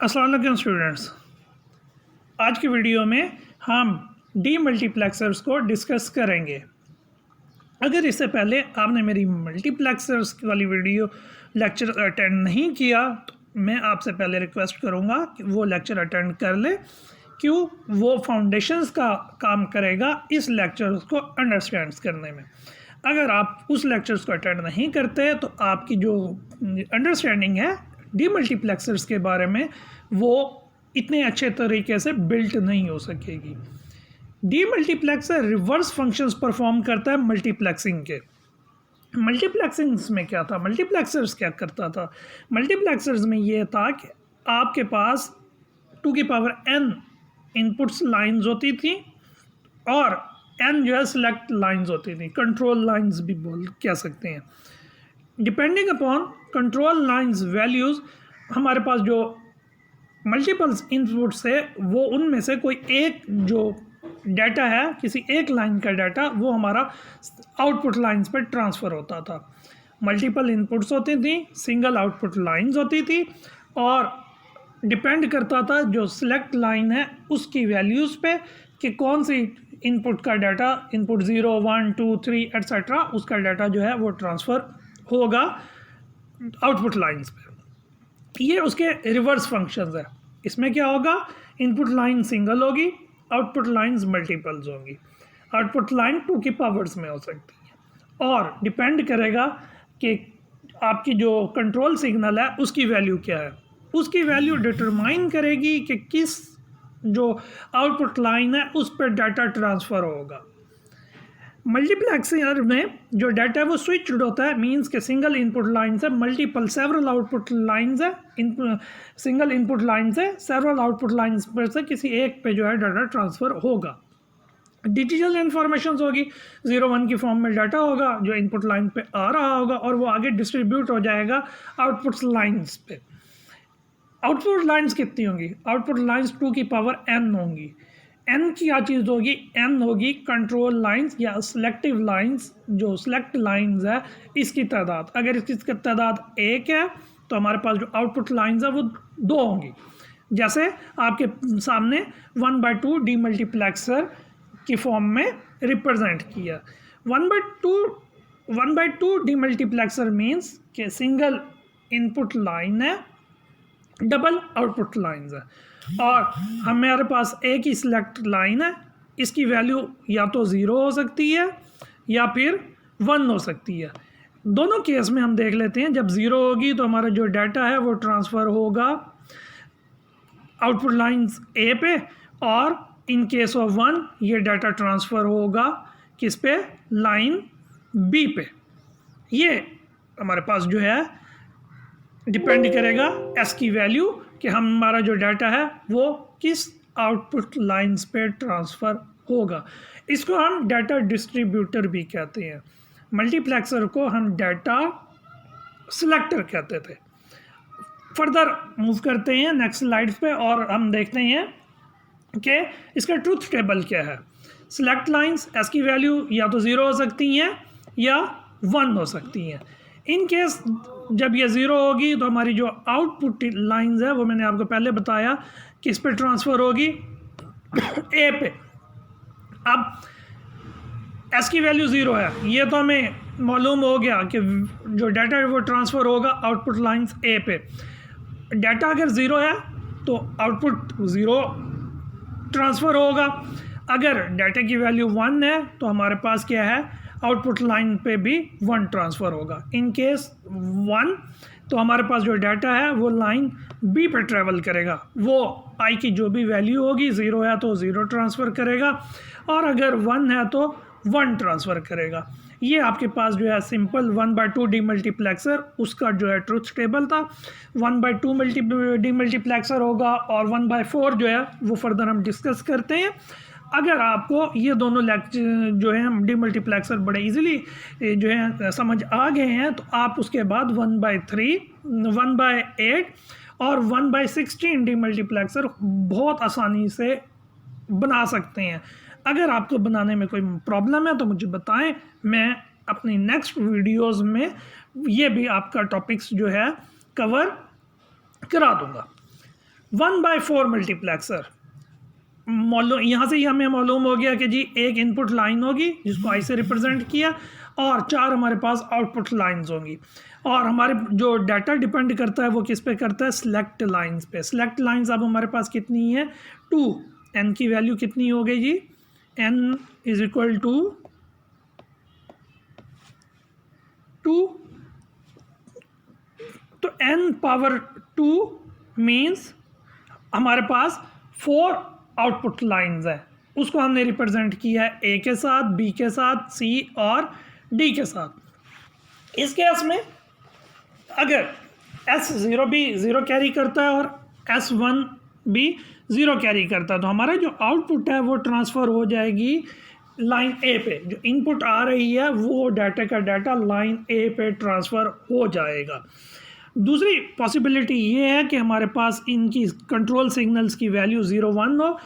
अस्सलाम वालेकुम स्टूडेंट्स। आज की वीडियो में हम डी मल्टीप्लेक्सर्स को डिस्कस करेंगे। अगर इससे पहले आपने मेरी मल्टीप्लेक्सर्स वाली वीडियो लेक्चर अटेंड नहीं किया तो मैं आपसे पहले रिक्वेस्ट करूंगा कि वो लेक्चर अटेंड कर ले, क्यों वो फाउंडेशंस का काम करेगा इस लेक्चर्स को अंडरस्टैंड करने में। अगर आप उस लेक्चर्स को अटेंड नहीं करते तो आपकी जो अंडरस्टैंडिंग है डी मल्टीप्लेक्सर्स के बारे में वो इतने अच्छे तरीके से बिल्ट नहीं हो सकेगी। D multiplexer reverse functions perform करता है मल्टीप्लेक्सिंग के। मल्टीप्लेक्सिंग्स में क्या था, मल्टीप्लेक्सर्स क्या करता था? मल्टीप्लेक्सर्स में ये था कि आपके पास 2 की पावर n इनपुट्स लाइंस होती थी और n जो है सिलेक्ट लाइंस होती थी, कंट्रोल लाइंस भी कह सकते हैं। Depending upon contour lines values हमारे पास जो मल्टीपल्स इनपुट्स है वो उनमें से कोई एक जो डाटा है, किसी एक लाइन का डाटा, वो हमारा आउटपुट लाइंस पर ट्रांसफ़र होता था। मल्टीपल इनपुट्स होती थी, सिंगल आउटपुट लाइंस होती थी और डिपेंड करता था जो सिलेक्ट लाइन है उसकी वैल्यूज़ पे कि कौन सी इनपुट का डाटा, इनपुट 0, 1, 2, 3 एट्सेट्रा, उसका डाटा जो है वो ट्रांसफ़र होगा आउटपुट लाइंस पे। ये उसके रिवर्स फंक्शंस है। इसमें क्या होगा, इनपुट लाइन सिंगल होगी, आउटपुट लाइंस मल्टीपल्स होंगी। आउटपुट लाइन 2 की पावर्स में हो सकती है और डिपेंड करेगा कि आपकी जो कंट्रोल सिग्नल है उसकी वैल्यू क्या है। उसकी वैल्यू डिटरमाइन करेगी कि किस जो आउटपुट लाइन है उस पर डाटा ट्रांसफ़र होगा। मल्टीप्लेक्सर में जो डाटा है वो स्विच्ड होता है, मींस के सिंगल इनपुट लाइन से मल्टीपल सेवरल आउटपुट लाइंस है, सिंगल इनपुट लाइन से सेवरल आउटपुट लाइंस पर से किसी एक पे जो है डाटा ट्रांसफ़र होगा। डिजिटल इन्फॉर्मेशन होगी, 0, 1 की फॉर्म में डाटा होगा जो इनपुट लाइन पे आ रहा होगा और वो आगे डिस्ट्रीब्यूट हो जाएगा आउटपुट लाइन्स पे। आउटपुट लाइन्स कितनी होंगी? आउटपुट लाइन्स 2 की पावर n होंगी। n की क्या चीज़ होगी? n होगी कंट्रोल लाइंस या सिलेक्टिव लाइंस, जो सिलेक्ट लाइंस है इसकी तादाद। अगर इसकी तादाद 1 है तो हमारे पास जो आउटपुट लाइंस है वो 2 होंगी। जैसे आपके सामने 1/2 डी मल्टीप्लेक्सर की फॉर्म में रिप्रेजेंट किया। 1/2 डी मल्टीप्लेक्सर मीन्स कि सिंगल इनपुट लाइन है, डबल आउटपुट लाइंस है और हमारे पास एक ही सिलेक्ट लाइन है। इसकी वैल्यू या तो 0 हो सकती है या फिर 1 हो सकती है। दोनों केस में हम देख लेते हैं। जब 0 होगी तो हमारा जो डाटा है वो ट्रांसफ़र होगा आउटपुट लाइंस A पे और इन केस ऑफ 1 ये डाटा ट्रांसफ़र होगा किस पे? लाइन B पे। ये हमारे पास जो है डिपेंड करेगा S की वैल्यू कि हमारा जो डाटा है वो किस आउटपुट लाइंस पे ट्रांसफ़र होगा। इसको हम डाटा डिस्ट्रीब्यूटर भी कहते हैं। मल्टीप्लेक्सर को हम डाटा सिलेक्टर कहते थे। फर्दर मूव करते हैं नेक्स्ट स्लाइड्स पे और हम देखते हैं कि इसका ट्रूथ टेबल क्या है। सिलेक्ट लाइंस S की वैल्यू या तो 0 हो सकती हैं या 1 हो सकती हैं। इन केस जब ये 0 होगी तो हमारी जो आउटपुट लाइंस है वो मैंने आपको पहले बताया किस पे ट्रांसफ़र होगी? A पे। अब S की वैल्यू 0 है, ये तो हमें मालूम हो गया कि जो डाटा है वो ट्रांसफ़र होगा आउटपुट लाइंस A पे। डाटा अगर 0 है तो आउटपुट 0 ट्रांसफ़र होगा। अगर डाटा की वैल्यू 1 है तो हमारे पास क्या है? आउटपुट लाइन पे भी 1 ट्रांसफ़र होगा। इन केस 1 तो हमारे पास जो डाटा है वो लाइन B पे ट्रैवल करेगा। वो I की जो भी वैल्यू होगी, 0 है तो 0 ट्रांसफ़र करेगा और अगर 1 है तो 1 ट्रांसफ़र करेगा। ये आपके पास जो है सिंपल 1/2 डी मल्टीप्लेक्सर, उसका जो है ट्रुथ टेबल था। 1/2 डी मल्टीप्लेक्सर होगा और 1/4 जो है वो फर्दर हम डिस्कस करते हैं। अगर आपको ये दोनों लेक्चर जो है डी मल्टीप्लेक्सर बड़े इजीली जो है समझ आ गए हैं तो आप उसके बाद 1/3, 1/8 और 1/16 डी मल्टीप्लेक्सर बहुत आसानी से बना सकते हैं। अगर आपको बनाने में कोई प्रॉब्लम है तो मुझे बताएं, मैं अपनी नेक्स्ट वीडियोस में ये भी आपका टॉपिक्स जो है कवर करा दूंगा। 1/4 मल्टीप्लेक्सर, यहाँ से ही हमें मालूम हो गया कि जी एक इनपुट लाइन होगी जिसको आई से रिप्रेजेंट किया और 4 हमारे पास आउटपुट लाइंस होंगी, और हमारे जो डाटा डिपेंड करता है वो किस पे करता है, सिलेक्ट लाइंस पे। सिलेक्ट लाइंस अब हमारे पास कितनी है, 2। n की वैल्यू कितनी हो गई जी, n इज इक्वल टू 2, तो n पावर 2 मीन्स हमारे पास 4 आउटपुट लाइंस है, उसको हमने रिप्रेजेंट किया है ए के साथ, बी के साथ, सी और डी के साथ। इस केस में अगर S0 भी 0 कैरी करता है और S1 भी 0 कैरी करता है तो हमारा जो आउटपुट है वो ट्रांसफ़र हो जाएगी लाइन ए पे। जो इनपुट आ रही है वो डाटा का डाटा लाइन ए पे ट्रांसफ़र हो जाएगा। दूसरी पॉसिबिलिटी ये है कि हमारे पास इनकी कंट्रोल सिग्नल्स की वैल्यू 0 1 हो,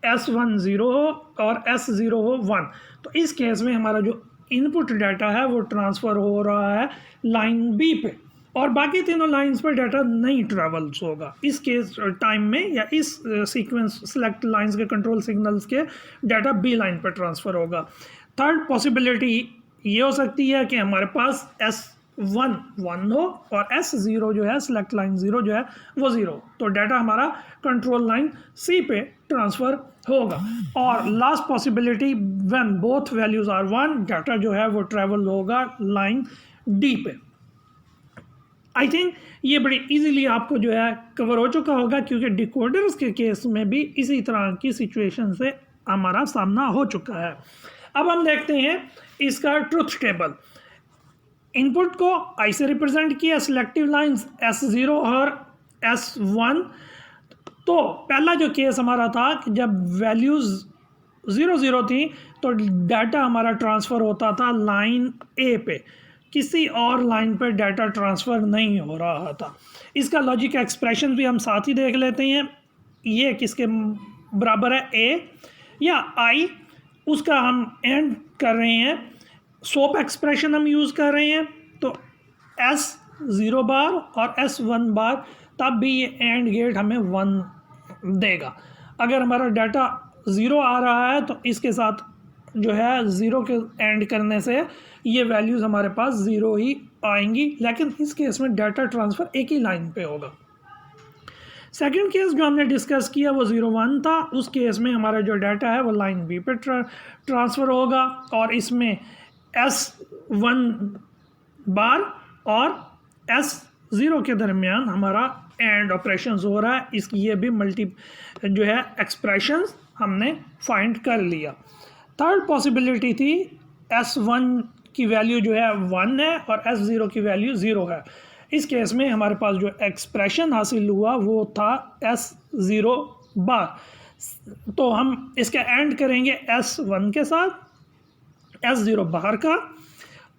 S1 0 हो और S0 हो 1। तो इस केस में हमारा जो इनपुट डाटा है वो ट्रांसफ़र हो रहा है लाइन बी पे, और बाकी तीनों लाइंस पर डाटा नहीं ट्रेवल्स होगा इस केस टाइम में, या इस सीक्वेंस सेलेक्ट लाइंस के कंट्रोल सिग्नल्स के डाटा बी लाइन पर ट्रांसफ़र होगा। थर्ड पॉसिबिलिटी ये हो सकती है कि हमारे पास S1 1 हो और S0 जो है सेलेक्ट लाइन 0 जो है वो 0, तो डाटा हमारा कंट्रोल लाइन सी पे ट्रांसफ़र होगा। और last possibility when both values are 1, data जो है वो ट्रैवल होगा लाइन डी पे। आई थिंक ये बड़ी इजीली आपको जो है कवर हो चुका होगा, क्योंकि डिकोडर्स के केस में भी इसी तरह की सिचुएशन से हमारा सामना हो चुका है। अब हम देखते हैं इसका ट्रुथ टेबल। इनपुट को आई से रिप्रेजेंट किया, सिलेक्टिव लाइंस S0 और S1। तो पहला जो केस हमारा था कि जब वैल्यूज़ 0 0 थी तो डाटा हमारा ट्रांसफ़र होता था लाइन ए पे, किसी और लाइन पर डाटा ट्रांसफ़र नहीं हो रहा था। इसका लॉजिक एक्सप्रेशन भी हम साथ ही देख लेते हैं। ये किसके बराबर है, ए या आई, उसका हम एंड कर रहे हैं, सोप एक्सप्रेशन हम यूज़ कर रहे हैं। तो S0 बार और S1 बार, तब भी ये एंड गेट हमें 1 देगा। अगर हमारा डाटा 0 आ रहा है तो इसके साथ जो है 0 के एंड करने से ये वैल्यूज़ हमारे पास 0 ही आएंगी, लेकिन इस केस में डाटा ट्रांसफ़र एक ही लाइन पे होगा। सेकंड केस जो हमने डिस्कस किया वो 0 1 था, उस केस में हमारा जो डाटा है वो लाइन बी पे ट्रांसफ़र होगा, और इसमें S1 बार और S0 के दरमियान हमारा एंड ऑपरेशंस हो रहा है। इसकी ये भी मल्टी जो है एक्सप्रेशंस हमने फाइंड कर लिया। थर्ड पॉसिबिलिटी थी S1 की वैल्यू जो है 1 है और S0 की वैल्यू 0 है। इस केस में हमारे पास जो एक्सप्रेशन हासिल हुआ वो था S0 बार। तो हम इसका एंड करेंगे S1 के साथ, S0 बाहर का,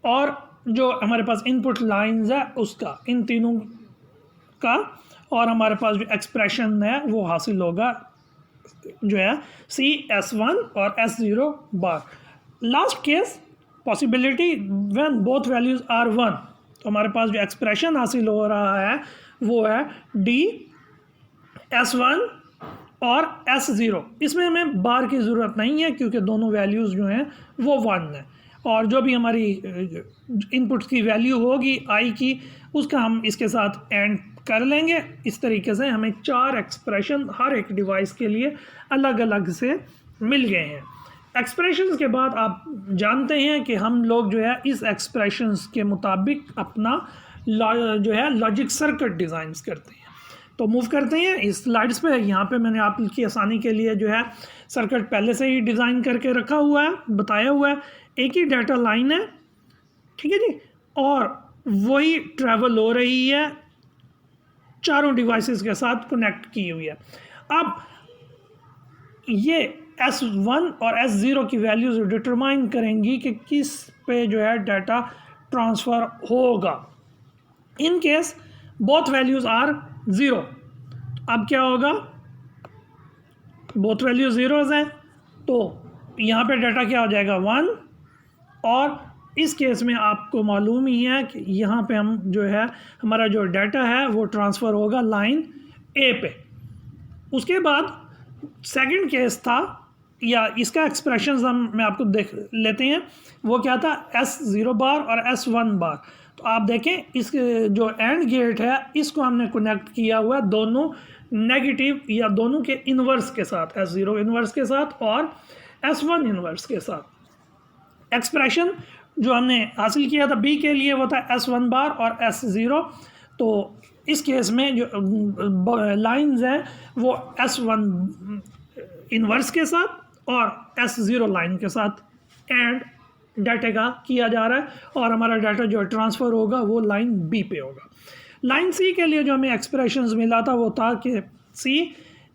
और जो हमारे पास इनपुट लाइंस है उसका, इन तीनों का, और हमारे पास जो एक्सप्रेशन है वो हासिल होगा जो है C S1 और S0 बार। Last case possibility when both values are 1, तो हमारे पास जो एक्सप्रेशन हासिल हो रहा है वो है D S1 और S0। इसमें हमें बार की ज़रूरत नहीं है क्योंकि दोनों वैल्यूज़ जो हैं वो 1 है, और जो भी हमारी इनपुट की वैल्यू होगी आई की, उसका हम इसके साथ एंड कर लेंगे। इस तरीके से हमें 4 एक्सप्रेशन हर एक डिवाइस के लिए अलग अलग से मिल गए हैं। एक्सप्रेशंस के बाद आप जानते हैं कि हम लोग जो है इस एक्सप्रेशंस के मुताबिक अपना जो है लॉजिक सर्किट डिज़ाइंस करते हैं। तो मूव करते हैं इस स्लाइड्स पे। यहाँ पे मैंने आपकी आसानी के लिए जो है सर्किट पहले से ही डिज़ाइन करके रखा हुआ है, बताया हुआ है। एक ही डाटा लाइन है, ठीक है जी, और वही ट्रैवल हो रही है, चारों डिवाइसेस के साथ कनेक्ट की हुई है। अब ये S1 और S0 की वैल्यूज डिटरमाइन करेंगी कि किस पे जो है डाटा ट्रांसफ़र होगा। In case both values are 0, अब क्या होगा, बोथ वैल्यू 0 हैं तो यहाँ पे डाटा क्या हो जाएगा 1, और इस केस में आपको मालूम ही है कि यहाँ पे हम जो है हमारा जो डाटा है वो ट्रांसफ़र होगा लाइन ए पे। उसके बाद सेकंड केस था, या इसका एक्सप्रेशन मैं आपको देख लेते हैं, वो क्या था, S0 बार और S1 बार। तो आप देखें इस जो एंड गेट है इसको हमने कनेक्ट किया हुआ है दोनों नेगेटिव या दोनों के इन्वर्स के साथ, S0 इन्वर्स के साथ और S1 इन्वर्स के साथ। एक्सप्रेशन जो हमने हासिल किया था बी के लिए वो था S1 बार और S0। तो इस केस में जो लाइंस हैं वो S1 इन्वर्स के साथ और S0 लाइन के साथ एंड डाटा का किया जा रहा है, और हमारा डाटा जो ट्रांसफ़र होगा वो लाइन बी पे होगा। लाइन सी के लिए जो हमें एक्सप्रेशंस मिला था वो था कि सी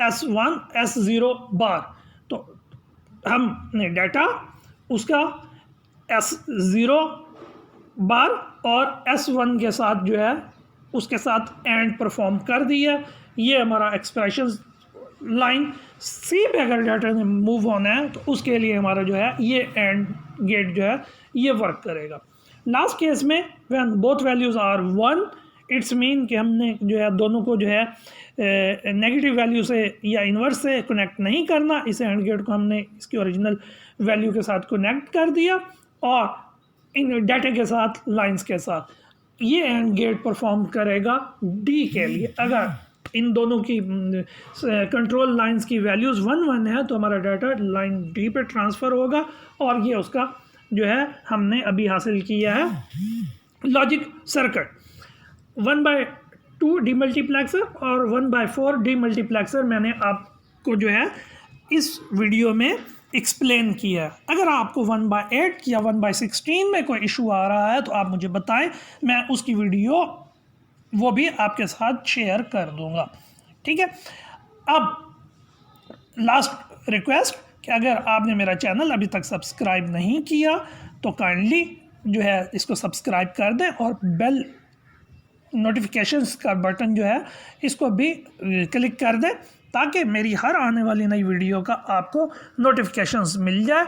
S1 S0 बार। तो हमने डाटा उसका S0 बार और S1 के साथ जो है उसके साथ एंड परफॉर्म कर दिया। ये हमारा एक्सप्रेशन लाइन सी पे अगर डाटा ने मूव होना है तो उसके लिए हमारा जो है ये एंड गेट जो है ये वर्क करेगा। लास्ट केस में when both values are 1 it's mean कि हमने जो है दोनों को जो है नेगेटिव वैल्यू से या इन्वर्स से कनेक्ट नहीं करना, इस एंड गेट को हमने इसकी ओरिजिनल वैल्यू के साथ कनेक्ट कर दिया और इन डाटा के साथ लाइंस के साथ ये एंड गेट परफॉर्म करेगा डी के लिए। अगर इन दोनों की कंट्रोल लाइंस की वैल्यूज़ 1 1 है तो हमारा डाटा लाइन डी पे ट्रांसफ़र होगा, और ये उसका जो है हमने अभी हासिल किया है लॉजिक सर्किट। 1/2 डीमल्टीप्लेक्सर और 1/4 डीमल्टीप्लेक्सर मैंने आपको जो है इस वीडियो में एक्सप्लेन किया है। अगर आपको 1/8 या 1/16 में कोई इशू आ रहा है तो आप मुझे बताएं, मैं उसकी वीडियो वो भी आपके साथ शेयर कर दूंगा, ठीक है। अब लास्ट रिक्वेस्ट कि अगर आपने मेरा चैनल अभी तक सब्सक्राइब नहीं किया तो काइंडली जो है इसको सब्सक्राइब कर दें और बेल नोटिफिकेशंस का बटन जो है इसको भी क्लिक कर दें ताकि मेरी हर आने वाली नई वीडियो का आपको नोटिफिकेशंस मिल जाए।